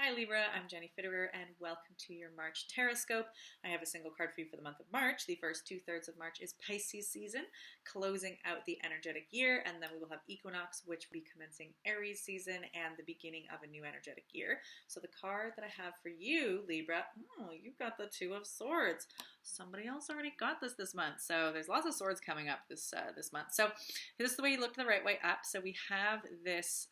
Hi Libra, I'm Jenny Fitterer and welcome to your March Tarotscope. I have a single card for you for the month of March. The first 2/3 of March is Pisces season, closing out the energetic year, and then we will have Equinox, which will be commencing Aries season and the beginning of a new energetic year. So the card that I have for you, Libra, you've got the Two of Swords. Somebody else already got this month, so there's lots of swords coming up this month. So this is the way you look the right way up. So we have this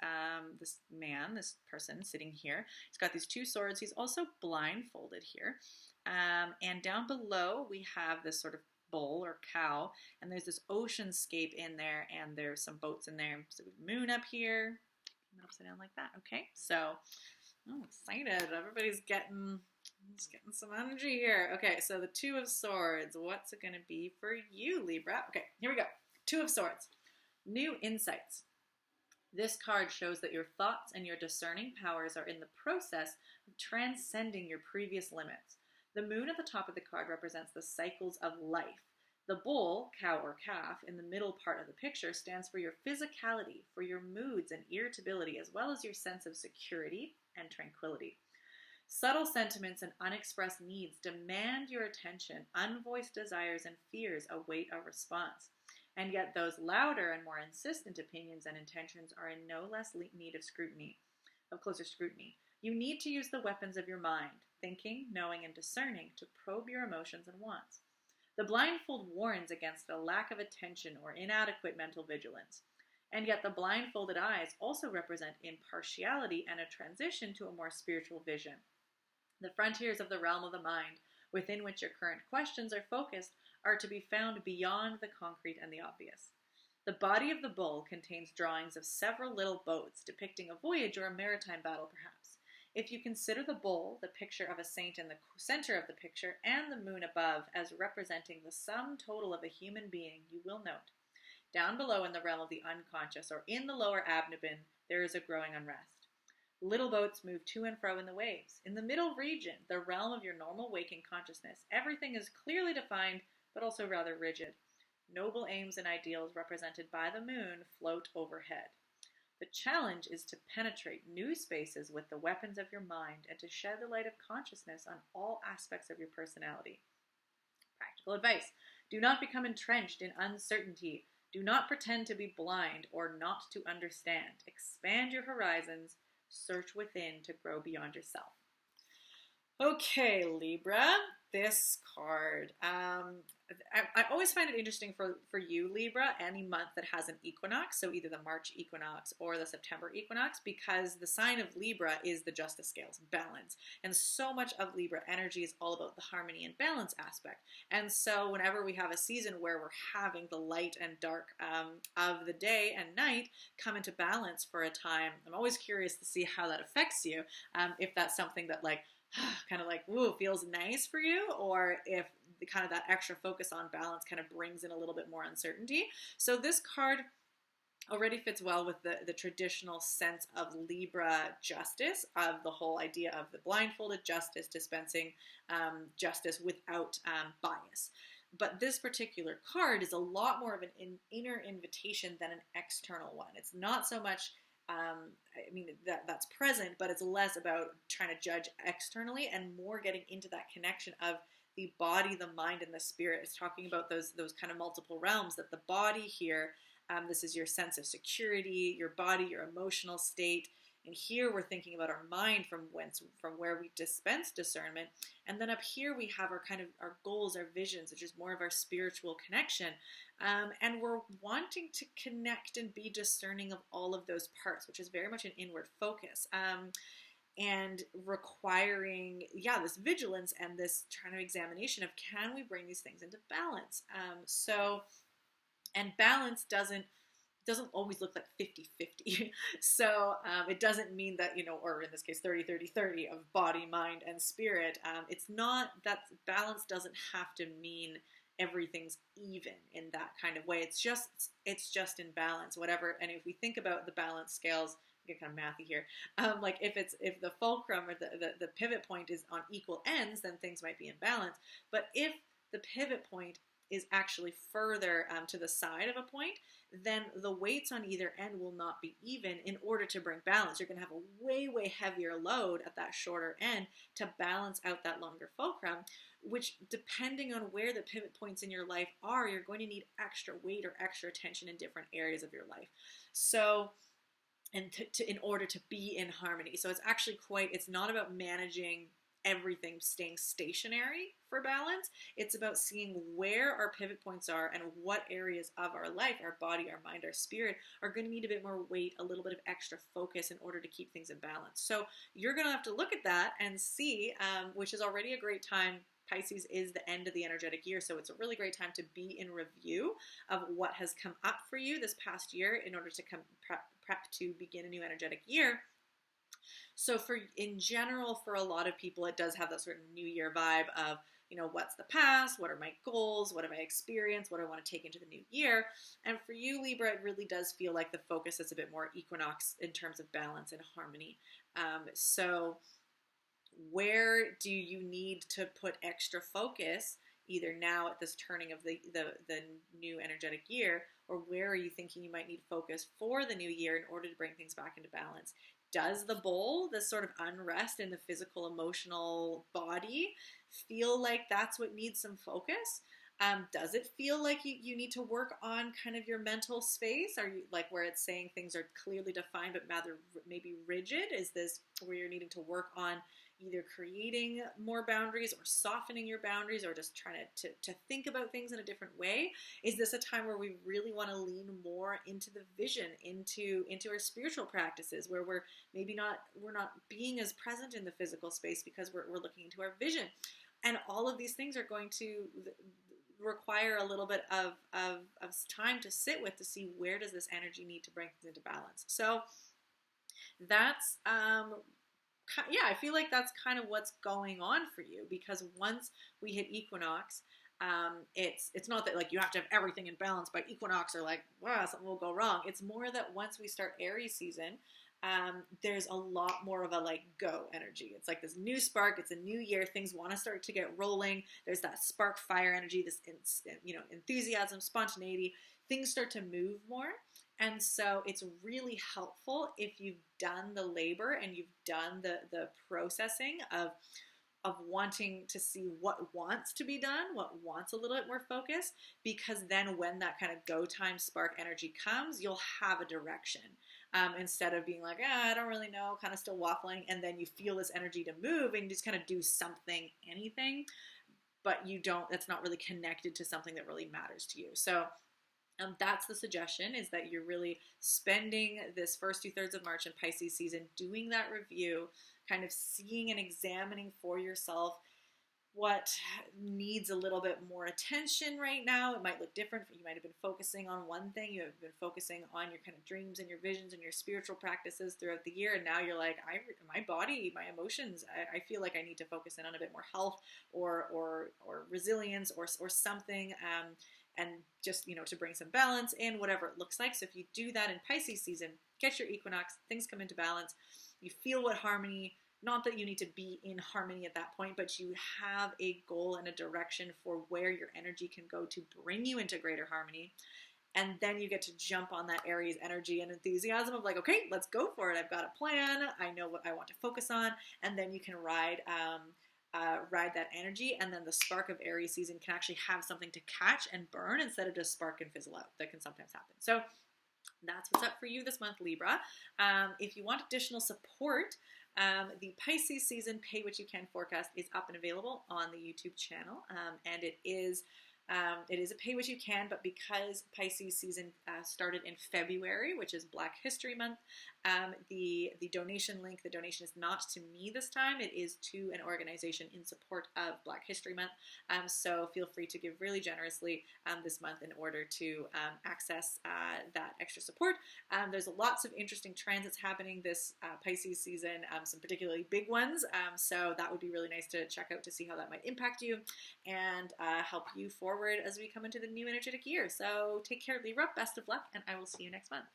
this person sitting here. He's got these two swords. He's also blindfolded here. And down below, we have this sort of bull or cow, and there's this oceanscape in there, and there's some boats in there. So we have moon up here, upside down like that. Okay, so I'm excited. Everybody's getting some energy here. Okay, so the Two of Swords. What's it going to be for you, Libra? Okay, here we go. Two of Swords. New insights. This card shows that your thoughts and your discerning powers are in the process of transcending your previous limits. The moon at the top of the card represents the cycles of life. The bull, cow or calf, in the middle part of the picture stands for your physicality, for your moods and irritability, as well as your sense of security and tranquility. Subtle sentiments and unexpressed needs demand your attention. Unvoiced desires and fears await a response. And yet those louder and more insistent opinions and intentions are in no less need of closer scrutiny. You need to use the weapons of your mind, thinking, knowing, and discerning, to probe your emotions and wants. The blindfold warns against a lack of attention or inadequate mental vigilance. And yet the blindfolded eyes also represent impartiality and a transition to a more spiritual vision. The frontiers of the realm of the mind, within which your current questions are focused, are to be found beyond the concrete and the obvious. The body of the bull contains drawings of several little boats depicting a voyage or a maritime battle, perhaps. If you consider the bull, the picture of a saint in the center of the picture, and the moon above as representing the sum total of a human being, you will note, down below in the realm of the unconscious, or in the lower abdomen, there is a growing unrest. Little boats move to and fro in the waves. In the middle region, the realm of your normal waking consciousness, everything is clearly defined, but also rather rigid. Noble aims and ideals represented by the moon float overhead. The challenge is to penetrate new spaces with the weapons of your mind and to shed the light of consciousness on all aspects of your personality. Practical advice. Do not become entrenched in uncertainty. Do not pretend to be blind or not to understand. Expand your horizons. Search within to grow beyond yourself. Okay, Libra, this card. I always find it interesting for you, Libra, any month that has an equinox, so either the March equinox or the September equinox, because the sign of Libra is the justice scales, balance. And so much of Libra energy is all about the harmony and balance aspect. And so whenever we have a season where we're having the light and dark of the day and night come into balance for a time, I'm always curious to see how that affects you, if that's something that kind of ooh, feels nice for you, or if kind of that extra focus on balance kind of brings in a little bit more uncertainty. So this card already fits well with the traditional sense of Libra justice, of the whole idea of the blindfolded justice, dispensing justice without bias. But this particular card is a lot more of an inner invitation than an external one. It's not so much that's present, but it's less about trying to judge externally and more getting into that connection of the body, the mind, and the spirit. It's talking about those kind of multiple realms, that the body here, this is your sense of security, your body, your emotional state. And here we're thinking about our mind from where we dispense discernment. And then up here we have our goals, our visions, which is more of our spiritual connection. And we're wanting to connect and be discerning of all of those parts, which is very much an inward focus. And requiring, this vigilance and this kind of examination of, can we bring these things into balance? And balance doesn't always look like 50-50. So it doesn't mean that, or in this case, 30-30-30 of body, mind, and spirit. It's not that balance doesn't have to mean everything's even in that kind of way. It's just in balance, whatever. And if we think about the balance scales, get kind of mathy here. If the fulcrum or the pivot point is on equal ends, then things might be in balance. But if the pivot point is actually further to the side of a point, then the weights on either end will not be even in order to bring balance. You're going to have a way, way heavier load at that shorter end to balance out that longer fulcrum, which, depending on where the pivot points in your life are, you're going to need extra weight or extra attention in different areas of your life. So, and in order to be in harmony. So it's actually it's not about managing everything staying stationary for balance. It's about seeing where our pivot points are and what areas of our life, our body, our mind, our spirit, are going to need a bit more weight, a little bit of extra focus in order to keep things in balance. So you're going to have to look at that and see, which is already a great time. Pisces is the end of the energetic year, so it's a really great time to be in review of what has come up for you this past year in order to prep to begin a new energetic year. So in general, for a lot of people, it does have that sort of new year vibe of, what's the past? What are my goals? What have I experienced? What do I want to take into the new year? And for you, Libra, it really does feel like the focus is a bit more equinox in terms of balance and harmony. So where do you need to put extra focus, either now at this turning of the new energetic year, or where are you thinking you might need focus for the new year in order to bring things back into balance? Does the bowl, this sort of unrest in the physical, emotional body, feel like that's what needs some focus? Does it feel like you need to work on kind of your mental space? Are you like where it's saying things are clearly defined but rather maybe rigid? Is this where you're needing to work on either creating more boundaries or softening your boundaries, or just trying to think about things in a different way? Is this a time where we really want to lean more into the vision, into our spiritual practices, where we're not being as present in the physical space because we're looking into our vision? And all of these things are going to require a little bit of time to sit with, to see where does this energy need to bring things into balance. So that's I feel like that's kind of what's going on for you, because once we hit equinox, it's not that like you have to have everything in balance by equinox, or like, wow, something will go wrong. It's more that once we start Aries season, there's a lot more of a like go energy. It's like this new spark. It's a new year. Things want to start to get rolling. There's that spark fire energy, this enthusiasm, spontaneity. Things start to move more. And so it's really helpful if you've done the labor and you've done the processing of wanting to see what wants to be done, what wants a little bit more focus, because then when that kind of go time spark energy comes, you'll have a direction. Instead of being like, I don't really know, kind of still waffling, and then you feel this energy to move and you just kind of do something, anything, but that's not really connected to something that really matters to you. So that's the suggestion, is that you're really spending this first 2/3 of March in Pisces season doing that review, kind of seeing and examining for yourself what needs a little bit more attention right now. It might look different. You might have been focusing on one thing. You have been focusing on your kind of dreams and your visions and your spiritual practices throughout the year. And now you're like, my body, my emotions, I feel like I need to focus in on a bit more health or resilience or something. And just, to bring some balance in, whatever it looks like. So if you do that in Pisces season, get your equinox, things come into balance. You feel what harmony, not that you need to be in harmony at that point, but you have a goal and a direction for where your energy can go to bring you into greater harmony. And then you get to jump on that Aries energy and enthusiasm of like, okay, let's go for it. I've got a plan. I know what I want to focus on. And then you can ride that energy, and then the spark of Aries season can actually have something to catch and burn instead of just spark and fizzle out. That can sometimes happen. So that's what's up for you this month, Libra. If you want additional support, the Pisces season Pay What You Can forecast is up and available on the YouTube channel, and it is a pay what you can, but because Pisces season started in February, which is Black History Month, the donation link, the donation is not to me this time. It is to an organization in support of Black History Month. So feel free to give really generously this month in order to access that extra support. There's lots of interesting transits happening this Pisces season, some particularly big ones. So that would be really nice to check out to see how that might impact you and help you forward as we come into the new energetic year. So take care, Libra. Best of luck, and I will see you next month.